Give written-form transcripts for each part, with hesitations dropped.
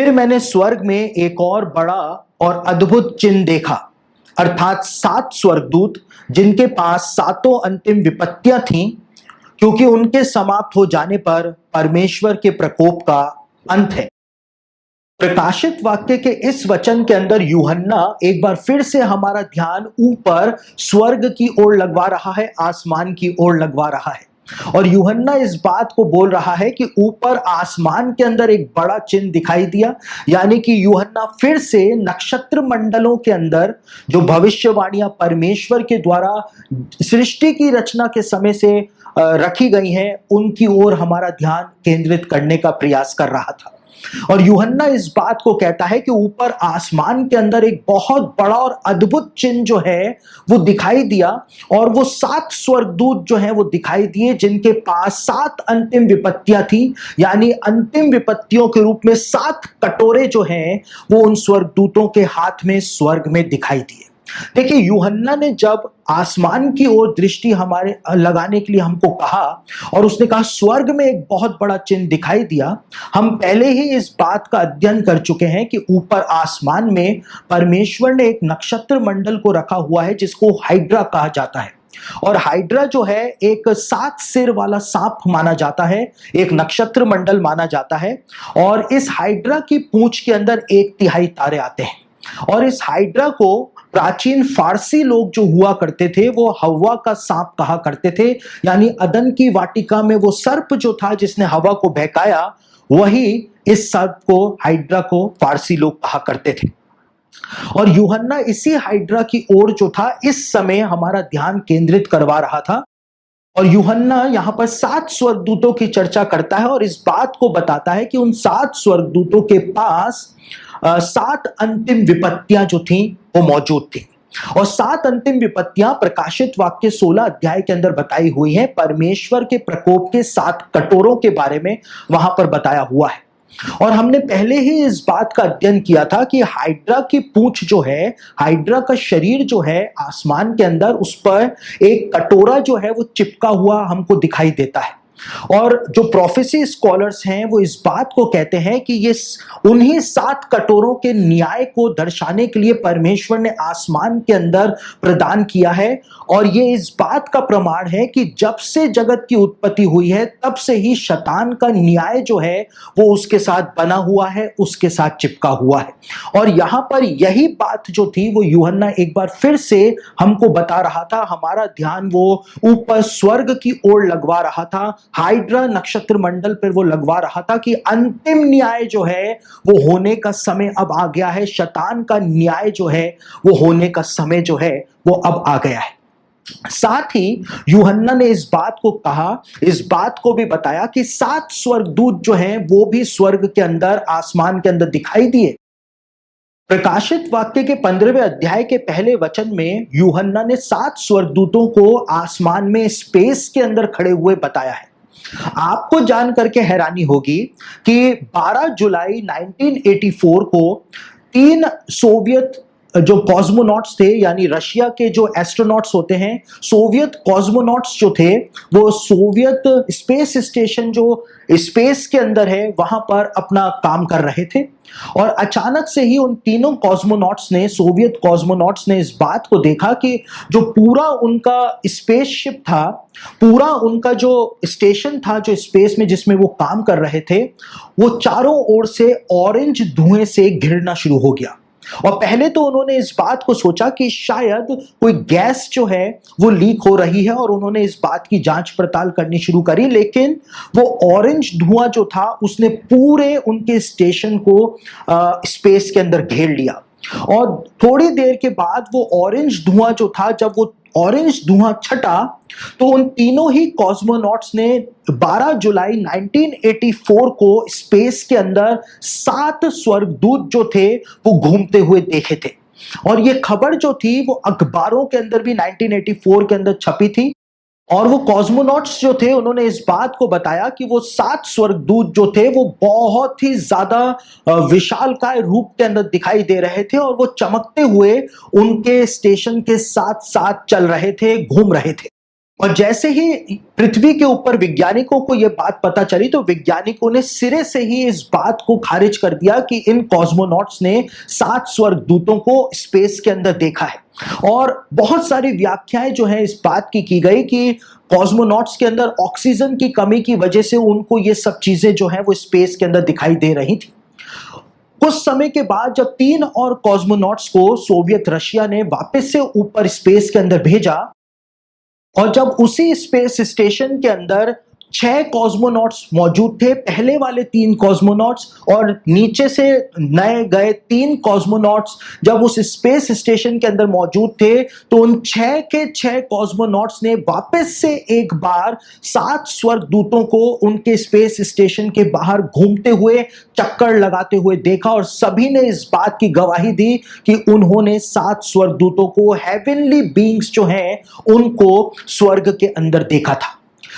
फिर मैंने स्वर्ग में एक और बड़ा और अद्भुत चिन्ह देखा, अर्थात 7 स्वर्गदूत जिनके पास सातों अंतिम विपत्तियां थीं, क्योंकि उनके समाप्त हो जाने पर परमेश्वर के प्रकोप का अंत है। प्रकाशित वाक्य के इस वचन के अंदर यूहन्ना एक बार फिर से हमारा ध्यान ऊपर स्वर्ग की ओर लगवा रहा है, आसमान की ओर लगवा रहा है। और यूहन्ना इस बात को बोल रहा है कि ऊपर आसमान के अंदर एक बड़ा चिन्ह दिखाई दिया, यानी कि यूहन्ना फिर से नक्षत्र मंडलों के अंदर जो भविष्यवाणियां परमेश्वर के द्वारा सृष्टि की रचना के समय से रखी गई हैं, उनकी ओर हमारा ध्यान केंद्रित करने का प्रयास कर रहा था। और यूहन्ना इस बात को कहता है कि ऊपर आसमान के अंदर एक बहुत बड़ा और अद्भुत चिन्ह जो है वो दिखाई दिया, और वो 7 स्वर्गदूत जो हैं वो दिखाई दिए जिनके पास 7 अंतिम विपत्तियां थी, यानी अंतिम विपत्तियों के रूप में 7 कटोरे जो हैं वो उन स्वर्गदूतों के हाथ में स्वर्ग में दिखाई दिए। देखिए, यूहन्ना ने जब आसमान की ओर दृष्टि हमारे लगाने के लिए हमको कहा और उसने कहा स्वर्ग में एक बहुत बड़ा चिन्ह दिखाई दिया, हम पहले ही इस बात का अध्ययन कर चुके हैं कि ऊपर आसमान में परमेश्वर ने एक नक्षत्र मंडल को रखा हुआ है जिसको हाइड्रा कहा जाता है। और हाइड्रा जो है एक 7 सिर वाला सांप माना जाता है, एक नक्षत्र मंडल माना जाता है। और इस हाइड्रा की पूंछ के अंदर 1/3 तारे आते हैं। और इस हाइड्रा को प्राचीन फारसी लोग जो हुआ करते थे वो हवा का सांप कहा करते थे, यानी अदन की वाटिका में वो सर्प जो था जिसने हवा को बहकाया, वही इस सर्प को, हाइड्रा को फारसी लोग कहा करते थे। और यूहन्ना इसी हाइड्रा की ओर जो था इस समय हमारा ध्यान केंद्रित करवा रहा था। और यूहन्ना यहां पर 7 स्वर्गदूतों की चर्चा करता है और इस बात को बताता है कि उन 7 स्वर्गदूतों के पास 7 अंतिम विपत्तियां जो थीं वो मौजूद थी। और 7 अंतिम विपत्तियां प्रकाशित वाक्य 16 अध्याय के अंदर बताई हुई हैं। परमेश्वर के प्रकोप के 7 कटोरों के बारे में वहां पर बताया हुआ है। और हमने पहले ही इस बात का अध्ययन किया था कि हाइड्रा की पूंछ जो है, हाइड्रा का शरीर जो है आसमान के अंदर, उस पर एक कटोरा जो है वो चिपका हुआ हमको दिखाई देता है। और जो प्रोफेसी स्कॉलर्स हैं वो इस बात को कहते हैं कि ये उन्हीं 7 कटोरों के न्याय को दर्शाने के लिए परमेश्वर ने आसमान के अंदर प्रदान किया है। और ये इस बात का प्रमाण है कि जब से जगत की उत्पत्ति हुई है तब से ही शैतान का न्याय जो है वो उसके साथ बना हुआ है, उसके साथ चिपका हुआ है। और यहां पर यही बात जो थी वो यूहन्ना एक बार फिर से हमको बता रहा था। हमारा ध्यान वो ऊपर स्वर्ग की ओर लगवा रहा था, हाइड्रा नक्षत्र मंडल पर वो लगवा रहा था कि अंतिम न्याय जो है वो होने का समय अब आ गया है। शैतान का न्याय जो है वो होने का समय जो है वो अब आ गया है। साथ ही यूहन्ना ने इस बात को कहा, इस बात को भी बताया कि 7 स्वर्गदूत जो हैं वो भी स्वर्ग के अंदर, आसमान के अंदर दिखाई दिए। प्रकाशित वाक्य के 15वें अध्याय के पहले वचन में यूहन्ना ने 7 स्वर्गदूतों को आसमान में, स्पेस के अंदर खड़े हुए बताया है। आपको जान करके हैरानी होगी कि 12 जुलाई 1984 को 3 सोवियत जो कॉस्मोनॉट्स थे, यानी रशिया के जो एस्ट्रोनॉट्स होते हैं, सोवियत कॉस्मोनॉट्स जो थे वो सोवियत स्पेस स्टेशन जो स्पेस के अंदर है वहां पर अपना काम कर रहे थे। और अचानक से ही उन तीनों कॉस्मोनॉट्स ने, सोवियत कॉस्मोनॉट्स ने इस बात को देखा कि जो पूरा उनका स्पेसशिप था, पूरा उनका जो स्टेशन था जो स्पेस में जिसमें वो काम कर रहे थे, वो चारों ओर से ऑरेंज धुएं से घिरना शुरू हो गया। और पहले तो उन्होंने इस बात को सोचा कि शायद कोई गैस जो है वो लीक हो रही है और उन्होंने इस बात की जांच पड़ताल करनी शुरू करी, लेकिन वो ऑरेंज धुआं जो था उसने पूरे उनके स्टेशन को स्पेस के अंदर घेर लिया। और थोड़ी देर के बाद वो ऑरेंज धुआं जो था, जब वो ऑरेंज धुआं छटा तो उन तीनों ही कॉस्मोनॉट्स ने 12 जुलाई 1984 को स्पेस के अंदर 7 स्वर्गदूत जो थे वो घूमते हुए देखे थे। और ये खबर जो थी वो अखबारों के अंदर भी 1984 के अंदर छपी थी। और वो कॉस्मोनॉट्स जो थे उन्होंने इस बात को बताया कि वो 7 स्वर्गदूत जो थे वो बहुत ही ज्यादा विशालकाय रूप के अंदर दिखाई दे रहे थे और वो चमकते हुए उनके स्टेशन के साथ साथ चल रहे थे, घूम रहे थे। और जैसे ही पृथ्वी के ऊपर वैज्ञानिकों को यह बात पता चली तो वैज्ञानिकों ने सिरे से ही इस बात को खारिज कर दिया कि इन कॉस्मोनॉट्स ने 7 स्वर्गदूतों को स्पेस के अंदर देखा है। और बहुत सारी व्याख्याएं जो है इस बात की गई कि कॉस्मोनॉट्स के अंदर ऑक्सीजन की कमी की वजह से उनको ये सब चीजें जो है वो स्पेस के अंदर दिखाई दे रही थी। कुछ समय के बाद जब 3 और कॉस्मोनॉट्स को सोवियत रशिया ने वापस से ऊपर स्पेस के अंदर भेजा और जब उसी स्पेस स्टेशन के अंदर 6 कॉस्मोनॉट्स मौजूद थे, पहले वाले 3 कॉस्मोनॉट्स और नीचे से नए गए 3 कॉस्मोनॉट्स जब उस स्पेस स्टेशन के अंदर मौजूद थे तो उन 6 के 6 कॉस्मोनॉट्स ने वापस से एक बार 7 स्वर्गदूतों को उनके स्पेस स्टेशन के बाहर घूमते हुए, चक्कर लगाते हुए देखा और सभी ने इस बात की गवाही दी कि उन्होंने 7 स्वर्गदूतों को, हेवनली बीइंग्स जो हैं, उनको स्वर्ग के अंदर देखा था।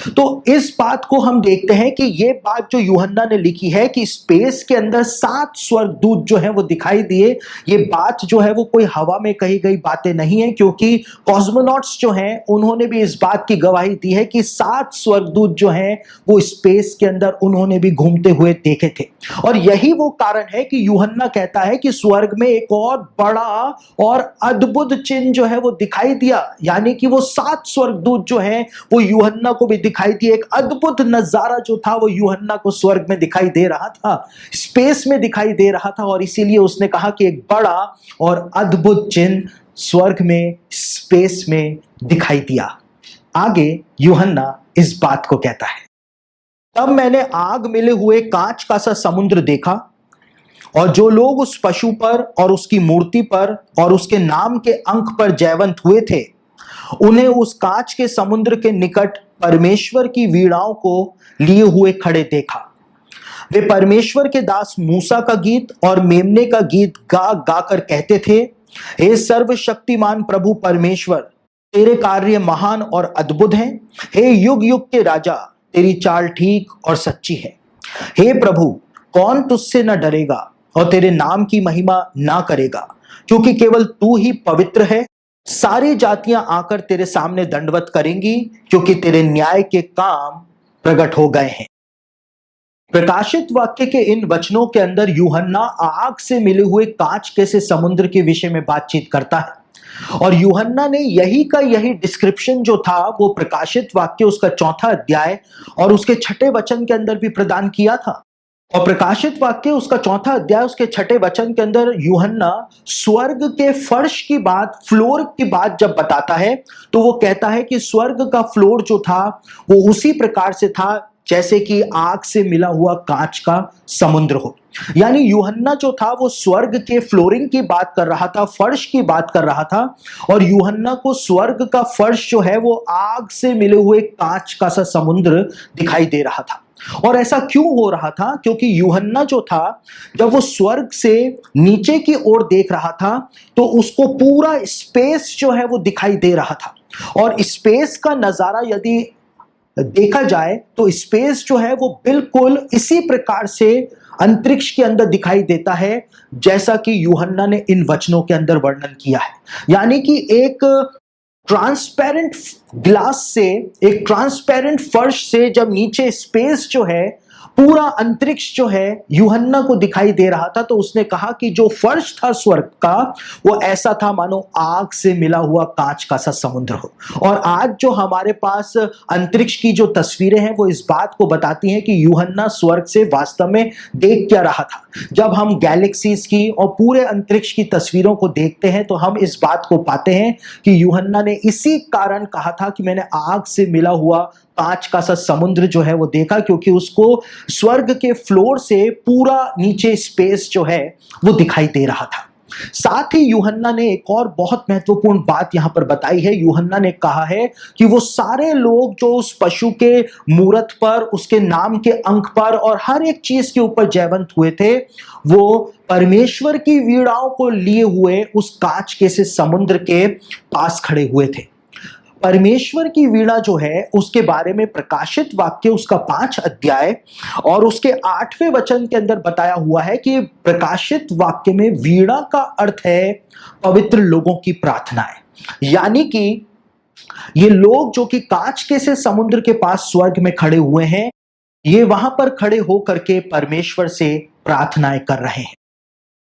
तो इस बात को हम देखते हैं कि ये बात जो यूहन्ना ने लिखी है कि स्पेस के अंदर 7 स्वर्गदूत जो हैं वो दिखाई दिए, ये बात जो है वो कोई हवा में कही गई बातें नहीं है, क्योंकि कॉस्मोनॉट्स जो हैं उन्होंने भी इस बात की गवाही दी है कि 7 स्वर्गदूत जो हैं वो स्पेस के अंदर उन्होंने भी घूमते हुए देखे थे। और यही वो कारण है कि यूहन्ना कहता है कि स्वर्ग में एक और बड़ा और अद्भुत चिन्ह जो है वो दिखाई दिया, यानी कि वो 7 स्वर्गदूत जो हैं वो यूहन्ना को भी दिखाई दिए। एक अद्भुत नजारा जो था वो यूहन्ना को स्वर्ग में दिखाई दे रहा था, स्पेस में दिखाई दे रहा था, और इसीलिए उसने कहा कि एक बड़ा और अद्भुत चिन्ह स्वर्ग में, स्पेस में दिखाई दिया। आगे यूहन्ना इस बात को कहता है, तब मैंने आग मिले हुए कांच का सा समुद्र देखा और जो लोग उस पशु पर और उसकी मूर्ति पर और उसके नाम के अंक पर जयवंत हुए थे, उन्हें उस कांच के समुद्र के निकट परमेश्वर की वीणाओं को लिए हुए खड़े देखा। वे परमेश्वर के दास मूसा का गीत और मेमने का गीत गा गा कर कहते थे, हे सर्वशक्तिमान प्रभु परमेश्वर, तेरे कार्य महान और अद्भुत हैं। हे युग युग के राजा, तेरी चाल ठीक और सच्ची है। हे प्रभु, कौन तुझसे न डरेगा और तेरे नाम की महिमा ना करेगा, क्योंकि केवल तू ही पवित्र है। सारी जातियां आकर तेरे सामने दंडवत करेंगी, क्योंकि तेरे न्याय के काम प्रकट हो गए हैं। प्रकाशित वाक्य के इन वचनों के अंदर यूहन्ना आग से मिले हुए कांच के से समुद्र के विषय में बातचीत करता है, और यूहन्ना ने यही का यही डिस्क्रिप्शन जो था वो प्रकाशित वाक्य उसका 4 अध्याय और उसके 6 वचन के अंदर भी प्रदान किया था। और प्रकाशित वाक्य उसका 4 अध्याय उसके 6 वचन के अंदर यूहन्ना स्वर्ग के फर्श की बात, फ्लोर की बात जब बताता है तो वो कहता है कि स्वर्ग का फ्लोर जो था वो उसी प्रकार से था जैसे कि आग से मिला हुआ कांच का समुद्र हो। यानी यूहन्ना जो था वो स्वर्ग के फ्लोरिंग की बात कर रहा था, फर्श की बात कर रहा था, और यूहन्ना को स्वर्ग का फर्श जो है वो आग से मिले हुए कांच का सा समुद्र दिखाई दे रहा था। और ऐसा क्यों हो रहा था? क्योंकि यूहन्ना जो था जब वो स्वर्ग से नीचे की ओर देख रहा था तो उसको पूरा स्पेस जो है वो दिखाई दे रहा था, और स्पेस का नजारा यदि देखा जाए तो स्पेस जो है वो बिल्कुल इसी प्रकार से अंतरिक्ष के अंदर दिखाई देता है जैसा कि यूहन्ना ने इन वचनों के अंदर वर्णन किया है। यानी कि एक ट्रांसपेरेंट ग्लास से, एक ट्रांसपेरेंट फर्श से जब नीचे स्पेस जो है, पूरा अंतरिक्ष जो है यूहन्ना को दिखाई दे रहा था, तो उसने कहा कि जो फर्श था स्वर्ग का वो ऐसा था मानो आग से मिला हुआ कांच का सा समुद्र हो। और आज जो हमारे पास अंतरिक्ष की जो तस्वीरें हैं वो इस बात को बताती हैं कि यूहन्ना स्वर्ग से वास्तव में देख क्या रहा था। जब हम गैलेक्सीज की और पूरे अंतरिक्ष की तस्वीरों को देखते हैं तो हम इस बात को पाते हैं कि यूहन्ना ने इसी कारण कहा था कि मैंने आग से मिला हुआ कांच का सा समुद्र जो है वो देखा, क्योंकि उसको स्वर्ग के फ्लोर से पूरा नीचे स्पेस जो है वो दिखाई दे रहा था। साथ ही यूहन्ना ने एक और बहुत महत्वपूर्ण बात यहां पर बताई है। यूहन्ना ने कहा है कि वो सारे लोग जो उस पशु के मूरत पर, उसके नाम के अंक पर और हर एक चीज के ऊपर जयवंत हुए थे, वो परमेश्वर की वीणाओं को लिए हुए उस कांच के से समुद्र के पास खड़े हुए थे। परमेश्वर की वीणा जो है उसके बारे में प्रकाशित वाक्य उसका 5 अध्याय और उसके 8वें वचन के अंदर बताया हुआ है कि प्रकाशित वाक्य में वीणा का अर्थ है पवित्र लोगों की प्रार्थनाएं। यानी कि ये लोग जो कि कांच के से समुद्र के पास स्वर्ग में खड़े हुए हैं, ये वहां पर खड़े होकर के परमेश्वर से प्रार्थनाएं कर रहे हैं।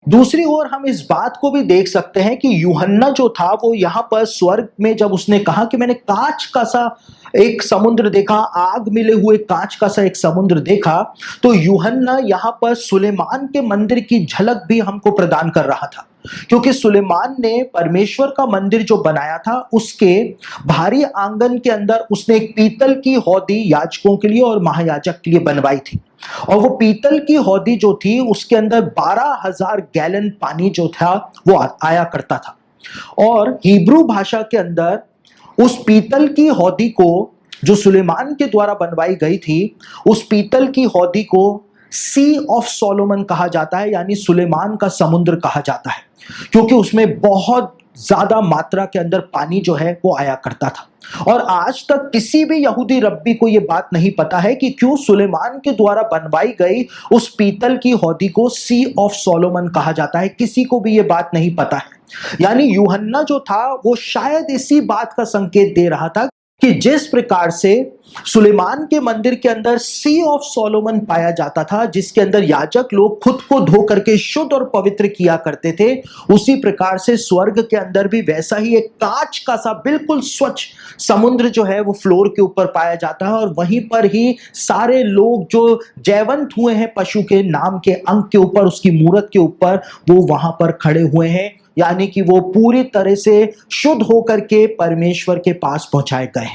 दूसरी ओर हम इस बात को भी देख सकते हैं कि यूहन्ना जो था वो यहाँ पर स्वर्ग में जब उसने कहा कि मैंने कांच का सा एक समुद्र देखा, आग मिले हुए कांच का सा एक समुद्र देखा, तो यूहन्ना यहाँ पर सुलेमान के मंदिर की झलक भी हमको प्रदान कर रहा था। क्योंकि सुलेमान ने परमेश्वर का मंदिर जो बनाया था, उसके बाहरी आंगन के अंदर उसने एक पीतल की हौदी याजकों के लिए और महायाजक के लिए बनवाई थी। और वो पीतल की हौदी जो थी उसके अंदर 12,000 गैलन पानी जो था वो आया करता था। और हिब्रू भाषा के अंदर उस पीतल की हौदी को जो सुलेमान के द्वारा बनवाई गई थी, उस पीतल की हौदी को सी ऑफ सोलोमन कहा जाता है, यानी सुलेमान का समुद्र कहा जाता है, क्योंकि उसमें बहुत ज्यादा मात्रा के अंदर पानी जो है वो आया करता था। और आज तक किसी भी यहूदी रब्बी को यह बात नहीं पता है कि क्यों सुलेमान के द्वारा बनवाई गई उस पीतल की हौदी को सी ऑफ सोलोमन कहा जाता है। किसी को भी यह बात नहीं पता है। यानी यूहन्ना जो था वो शायद इसी बात का संकेत दे रहा था कि जिस प्रकार से सुलेमान के मंदिर के अंदर सी ऑफ सोलोमन पाया जाता था, जिसके अंदर याजक लोग खुद को धो करके शुद्ध और पवित्र किया करते थे, उसी प्रकार से स्वर्ग के अंदर भी वैसा ही एक कांच का सा बिल्कुल स्वच्छ समुद्र जो है वो फ्लोर के ऊपर पाया जाता है। और वहीं पर ही सारे लोग जो जयवंत हुए हैं पशु के नाम के अंक के ऊपर, उसकी मूरत के ऊपर, वो वहां पर खड़े हुए हैं, यानी कि वो पूरी तरह से शुद्ध होकर के परमेश्वर के पास पहुंचाए गए।